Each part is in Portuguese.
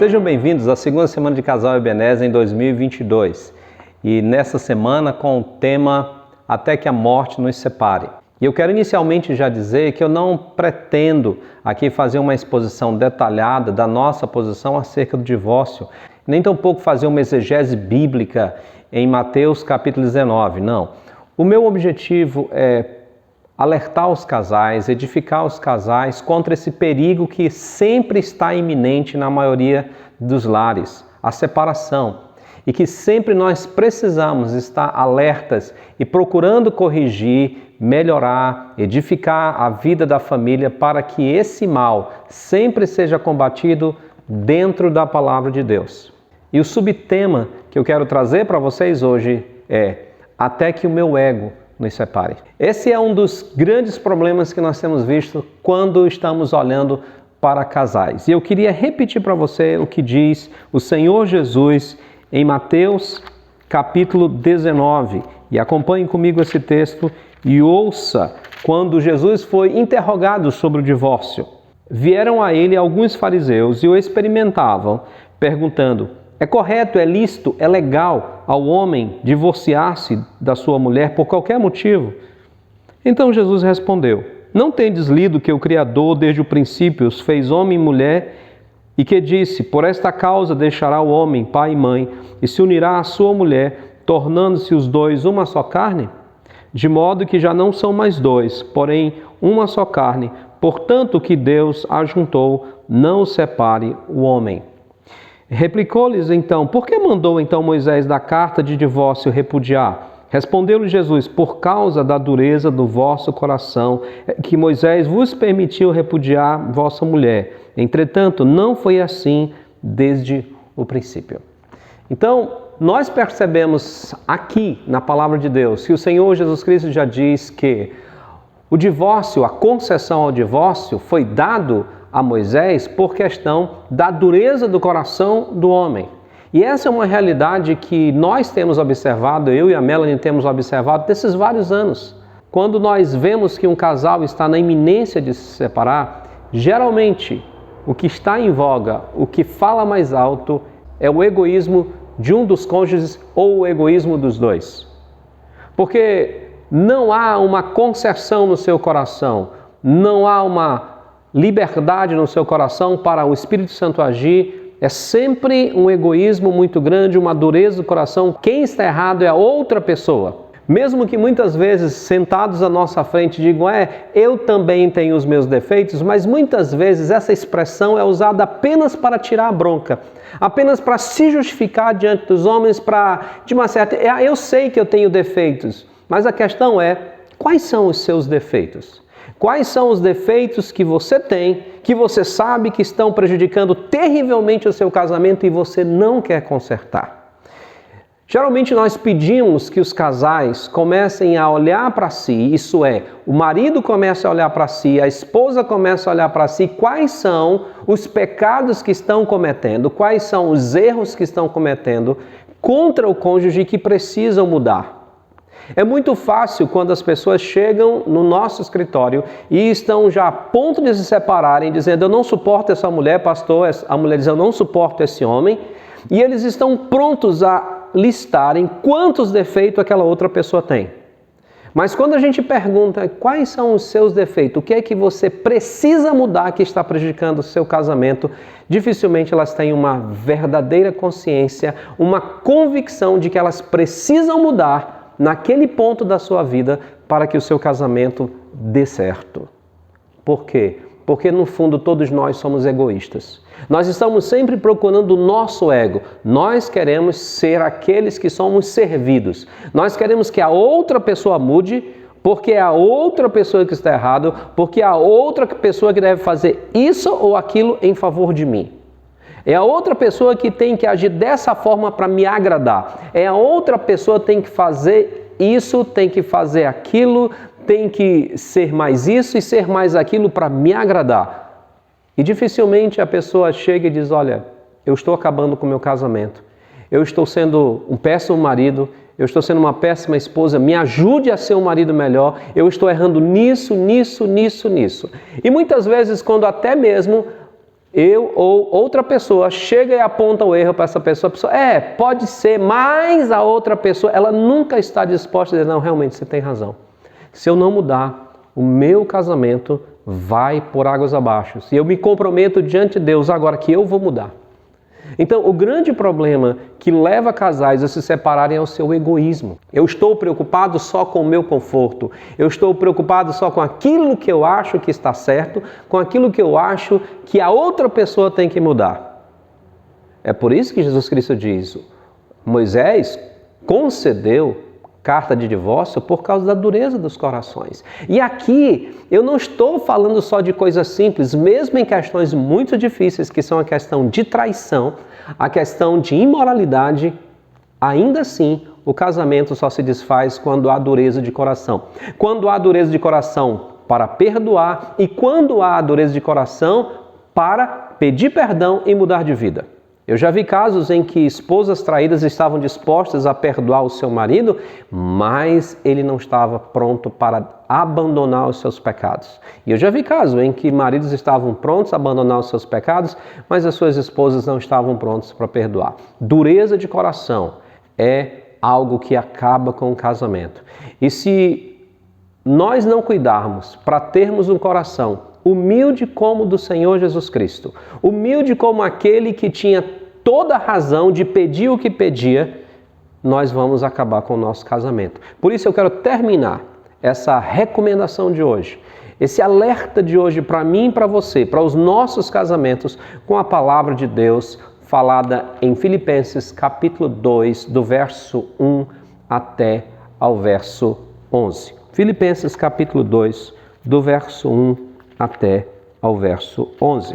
Sejam bem-vindos à segunda semana de Casal Ebenezer em 2022 e nessa semana com o tema Até que a Morte nos Separe. E eu quero inicialmente já dizer que eu não pretendo aqui fazer uma exposição detalhada da nossa posição acerca do divórcio, nem tampouco fazer uma exegese bíblica em Mateus capítulo 19, não. O meu objetivo é alertar os casais, edificar os casais contra esse perigo que sempre está iminente na maioria dos lares, a separação. E que sempre nós precisamos estar alertas e procurando corrigir, melhorar, edificar a vida da família para que esse mal sempre seja combatido dentro da palavra de Deus. E o subtema que eu quero trazer para vocês hoje é Até que o meu ego nos separe. Esse é um dos grandes problemas que nós temos visto quando estamos olhando para casais. E eu queria repetir para você o que diz o Senhor Jesus em Mateus capítulo 19. E acompanhe comigo esse texto e ouça quando Jesus foi interrogado sobre o divórcio. Vieram a ele alguns fariseus e o experimentavam, perguntando: é correto, é lícito, é legal ao homem divorciar-se da sua mulher por qualquer motivo? Então Jesus respondeu: não tendes lido que o Criador desde o princípio os fez homem e mulher e que disse: por esta causa deixará o homem pai e mãe e se unirá à sua mulher, tornando-se os dois uma só carne? De modo que já não são mais dois, porém uma só carne. Portanto, o que Deus ajuntou, não o separe o homem. Replicou-lhes então: por que mandou então Moisés da carta de divórcio repudiar? Respondeu-lhe Jesus: por causa da dureza do vosso coração, que Moisés vos permitiu repudiar vossa mulher. Entretanto, não foi assim desde o princípio. Então, nós percebemos aqui na palavra de Deus que o Senhor Jesus Cristo já diz que o divórcio, a concessão ao divórcio foi dado a Moisés por questão da dureza do coração do homem. E essa é uma realidade que nós temos observado, eu e a Melanie temos observado desses vários anos. Quando nós vemos que um casal está na iminência de se separar, geralmente o que está em voga, o que fala mais alto é o egoísmo de um dos cônjuges ou o egoísmo dos dois. Porque não há uma concessão no seu coração, não há uma liberdade no seu coração para o Espírito Santo agir. É sempre um egoísmo muito grande, uma dureza do coração. Quem está errado é a outra pessoa. Mesmo que muitas vezes sentados à nossa frente digam: eu também tenho os meus defeitos, mas muitas vezes essa expressão é usada apenas para tirar a bronca, apenas para se justificar diante dos homens, de uma certa... eu sei que eu tenho defeitos, mas a questão é: quais são os seus defeitos? Quais são os defeitos que você tem, que você sabe que estão prejudicando terrivelmente o seu casamento e você não quer consertar? Geralmente nós pedimos que os casais comecem a olhar para si, isso é, o marido começa a olhar para si, a esposa começa a olhar para si, quais são os pecados que estão cometendo, quais são os erros que estão cometendo contra o cônjuge que precisam mudar. É muito fácil quando as pessoas chegam no nosso escritório e estão já a ponto de se separarem, dizendo: eu não suporto essa mulher, pastor. A mulher diz: eu não suporto esse homem. E eles estão prontos a listarem quantos defeitos aquela outra pessoa tem. Mas quando a gente pergunta quais são os seus defeitos, o que é que você precisa mudar que está prejudicando o seu casamento, dificilmente elas têm uma verdadeira consciência, uma convicção de que elas precisam mudar naquele ponto da sua vida para que o seu casamento dê certo. Por quê? Porque no fundo todos nós somos egoístas. Nós estamos sempre procurando o nosso ego. Nós queremos ser aqueles que somos servidos. Nós queremos que a outra pessoa mude, porque é a outra pessoa que está errado, porque é a outra pessoa que deve fazer isso ou aquilo em favor de mim. É a outra pessoa que tem que agir dessa forma para me agradar. É a outra pessoa que tem que fazer isso, tem que fazer aquilo, tem que ser mais isso e ser mais aquilo para me agradar. E dificilmente a pessoa chega e diz: olha, eu estou acabando com o meu casamento. Eu estou sendo um péssimo marido, eu estou sendo uma péssima esposa, me ajude a ser um marido melhor, eu estou errando nisso. E muitas vezes, quando até mesmo eu ou outra pessoa chega e aponta o erro para essa pessoa, a pessoa, pode ser, mas a outra pessoa, ela nunca está disposta a dizer, não, realmente você tem razão. Se eu não mudar, o meu casamento vai por águas abaixo. E eu me comprometo diante de Deus agora que eu vou mudar. Então, o grande problema que leva casais a se separarem é o seu egoísmo. Eu estou preocupado só com o meu conforto. Eu estou preocupado só com aquilo que eu acho que está certo, com aquilo que eu acho que a outra pessoa tem que mudar. É por isso que Jesus Cristo diz, Moisés concedeu carta de divórcio por causa da dureza dos corações. E aqui eu não estou falando só de coisas simples, mesmo em questões muito difíceis, que são a questão de traição, a questão de imoralidade, ainda assim o casamento só se desfaz quando há dureza de coração. Quando há dureza de coração para perdoar e quando há dureza de coração para pedir perdão e mudar de vida. Eu já vi casos em que esposas traídas estavam dispostas a perdoar o seu marido, mas ele não estava pronto para abandonar os seus pecados. E eu já vi casos em que maridos estavam prontos a abandonar os seus pecados, mas as suas esposas não estavam prontas para perdoar. Dureza de coração é algo que acaba com o casamento. E se nós não cuidarmos para termos um coração humilde como o do Senhor Jesus Cristo, humilde como aquele que tinha toda a razão de pedir o que pedia, nós vamos acabar com o nosso casamento. Por isso eu quero terminar essa recomendação de hoje, esse alerta de hoje para mim e para você, para os nossos casamentos, com a palavra de Deus falada em Filipenses capítulo 2, do verso 1 até ao verso 11. Filipenses capítulo 2, do verso 1 até ao verso 11.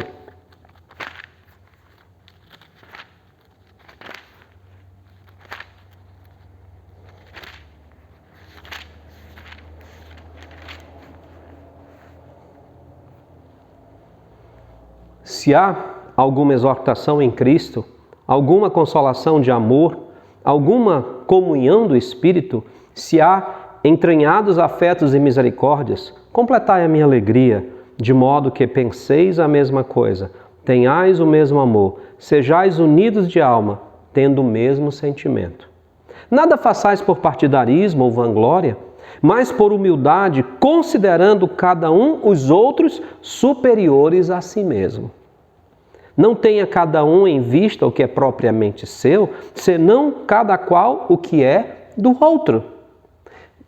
Se há alguma exortação em Cristo, alguma consolação de amor, alguma comunhão do Espírito, se há entranhados afetos e misericórdias, completai a minha alegria, de modo que penseis a mesma coisa, tenhais o mesmo amor, sejais unidos de alma, tendo o mesmo sentimento. Nada façais por partidarismo ou vanglória, mas por humildade, considerando cada um os outros superiores a si mesmo. Não tenha cada um em vista o que é propriamente seu, senão cada qual o que é do outro.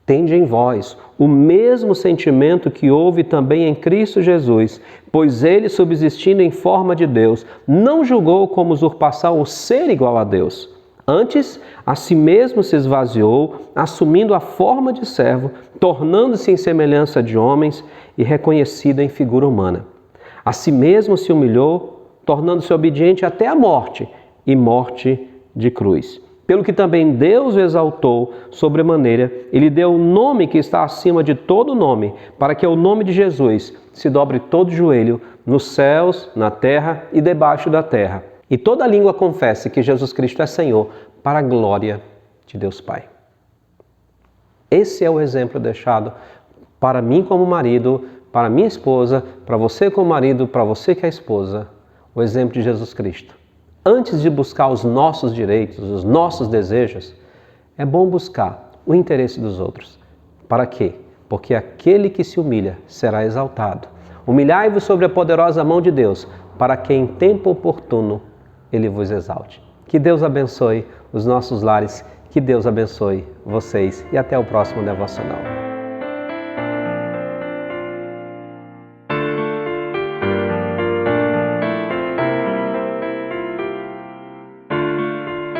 Tende em vós o mesmo sentimento que houve também em Cristo Jesus, pois ele, subsistindo em forma de Deus, não julgou como usurpação o ser igual a Deus. Antes, a si mesmo se esvaziou, assumindo a forma de servo, tornando-se em semelhança de homens e reconhecido em figura humana. A si mesmo se humilhou, tornando-se obediente até a morte, e morte de cruz. Pelo que também Deus o exaltou sobremaneira e lhe deu o nome que está acima de todo nome, para que ao nome de Jesus se dobre todo joelho, nos céus, na terra e debaixo da terra, e toda língua confesse que Jesus Cristo é Senhor, para a glória de Deus Pai. Esse é o exemplo deixado para mim como marido, para minha esposa, para você como marido, para você que é esposa, o exemplo de Jesus Cristo. Antes de buscar os nossos direitos, os nossos desejos, é bom buscar o interesse dos outros. Para quê? Porque aquele que se humilha será exaltado. Humilhai-vos sobre a poderosa mão de Deus, para que em tempo oportuno Ele vos exalte. Que Deus abençoe os nossos lares, que Deus abençoe vocês e até o próximo devocional.